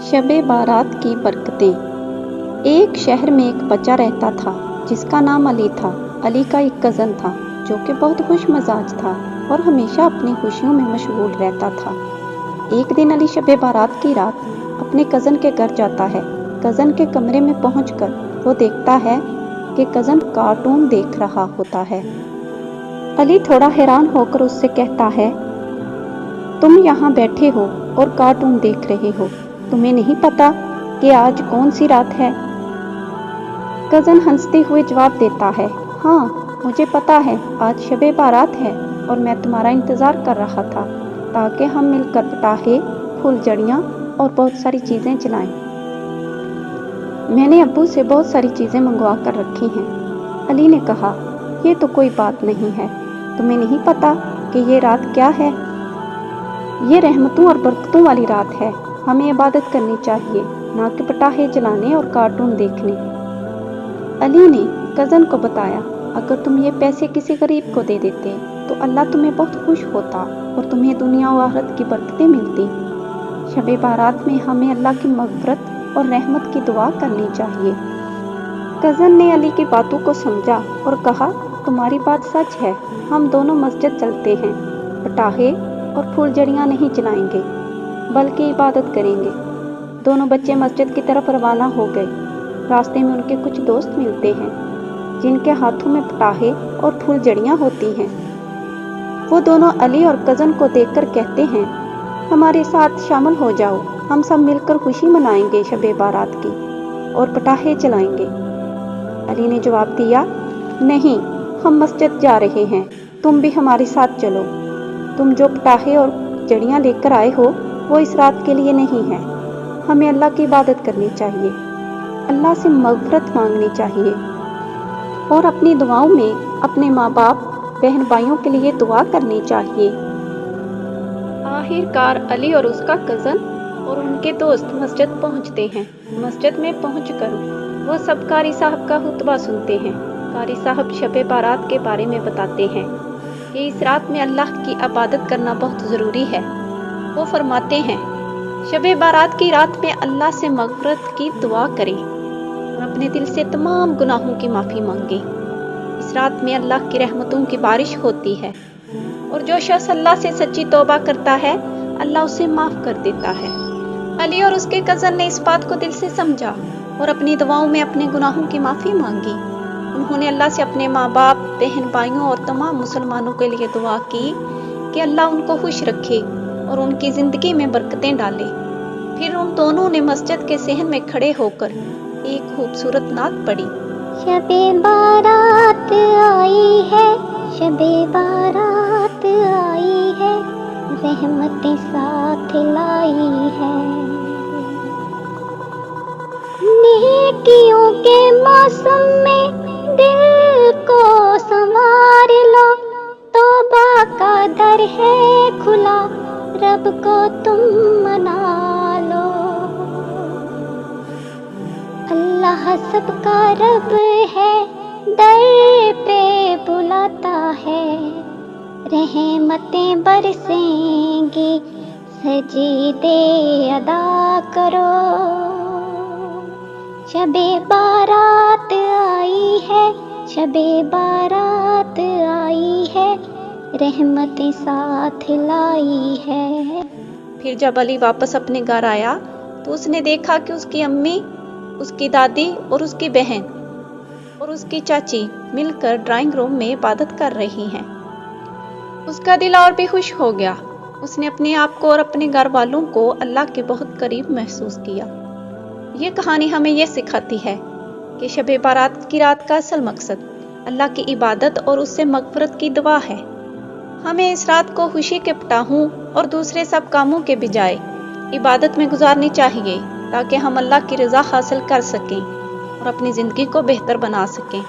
शबे बारात की बरकतें। एक शहर में एक बच्चा रहता था जिसका नाम अली था। अली का एक कज़न था जो कि बहुत खुश मिजाज था और हमेशा अपनी खुशियों में मशगूल रहता था। एक दिन अली शबे बारात की रात अपने कज़न के घर जाता है। कज़न के कमरे में पहुंचकर वो देखता है कि कज़न कार्टून देख रहा होता है। अली थोड़ा हैरान होकर उससे कहता है, तुम यहाँ बैठे हो और कार्टून देख रहे हो, तुम्हें नहीं पता कि आज कौन सी रात है? कज़न हंसते हुए जवाब देता है, हाँ मुझे पता है, आज शबे बारात है और मैं तुम्हारा इंतज़ार कर रहा था ताकि हम मिलकर पटाखे, फुलझड़ियाँ और बहुत सारी चीज़ें जलाएं। मैंने अब्बू से बहुत सारी चीज़ें मंगवा कर रखी हैं। अली ने कहा, ये तो कोई बात नहीं है, तुम्हें नहीं पता कि ये रात क्या है? ये रहमतों और बरकतों वाली रात है। हमें इबादत करनी चाहिए, ना कि पटाखे जलाने और कार्टून देखने। अली ने कज़न को बताया, अगर तुम ये पैसे किसी गरीब को दे देते तो अल्लाह तुम्हें बहुत खुश होता और तुम्हें दुनिया और आखिरत की बरकतें मिलती। शबे बारात में हमें अल्लाह की मग़फ़िरत और रहमत की दुआ करनी चाहिए। कज़न ने अली की बातों को समझा और कहा, तुम्हारी बात सच है, हम दोनों मस्जिद चलते हैं, पटाखे और फुलझड़ियाँ नहीं जलाएंगे बल्कि इबादत करेंगे। दोनों बच्चे मस्जिद की तरफ रवाना हो गए। रास्ते में उनके कुछ दोस्त मिलते हैं जिनके हाथों में पटाखे और फुलझड़ियाँ होती हैं। वो दोनों अली और कज़न को देखकर कहते हैं, हमारे साथ शामिल हो जाओ, हम सब मिलकर खुशी मनाएंगे शबे बारात की और पटाखे जलाएंगे। अली ने जवाब दिया, नहीं, हम मस्जिद जा रहे हैं, तुम भी हमारे साथ चलो। तुम जो पटाखे और जड़ियाँ लेकर आए हो वो इस रात के लिए नहीं है। हमें अल्लाह की इबादत करनी चाहिए, अल्लाह से मग़फ़िरत मांगनी चाहिए और अपनी दुआओं में अपने माँ बाप, बहन भाइयों के लिए दुआ करनी चाहिए। आखिरकार अली और उसका कज़न और उनके दोस्त मस्जिद पहुंचते हैं। मस्जिद में पहुंचकर वो सब कारी साहब का खुतबा सुनते हैं। कारी साहब शबे बारात के बारे में बताते हैं कि इस रात में अल्लाह की इबादत करना बहुत ज़रूरी है। वो फरमाते हैं, शबे बारात की रात में अल्लाह से मग़फ़िरत की दुआ करें और अपने दिल से तमाम गुनाहों की माफ़ी मांगें। इस रात में अल्लाह की रहमतों की बारिश होती है और जो शख्स अल्लाह से सच्ची तौबा करता है अल्लाह उसे माफ़ कर देता है। अली और उसके कज़न ने इस बात को दिल से समझा और अपनी दुआओं में अपने गुनाहों की माफ़ी मांगी। उन्होंने अल्लाह से अपने माँ बाप, बहन भाइयों और तमाम मुसलमानों के लिए दुआ की कि अल्लाह उनको खुश रखे और उनकी ज़िंदगी में बरकतें डाले। फिर उन दोनों ने मस्जिद के सहन में खड़े होकर एक खूबसूरत नात पढ़ी। शबे बारात आई है, शबे बारात आई है, रहमतें साथ लाई है। नेकियों के मौसम में दिल को संवार लो, तौबा का दर है खुला, रब को तुम मना लो। अल्लाह सबका रब है, दर पे बुलाता है, रहमतें बरसेंगी, सजीदे अदा करो। शबे बारात आई है, शबे बारात आई है, रहमतें साथ लाई है। फिर जब अली वापस अपने घर आया तो उसने देखा कि उसकी अम्मी, उसकी दादी और उसकी बहन और उसकी चाची मिलकर ड्राइंग रूम में इबादत कर रही हैं। उसका दिल और भी खुश हो गया। उसने अपने आप को और अपने घर वालों को अल्लाह के बहुत करीब महसूस किया। ये कहानी हमें यह सिखाती है कि शबे बारात की रात का असल मकसद अल्लाह की इबादत और उससे मग़फ़िरत की दुआ है। हमें इस रात को खुशी के पटाखों और दूसरे सब कामों के बजाय इबादत में गुजारनी चाहिए ताकि हम अल्लाह की रज़ा हासिल कर सकें और अपनी ज़िंदगी को बेहतर बना सकें।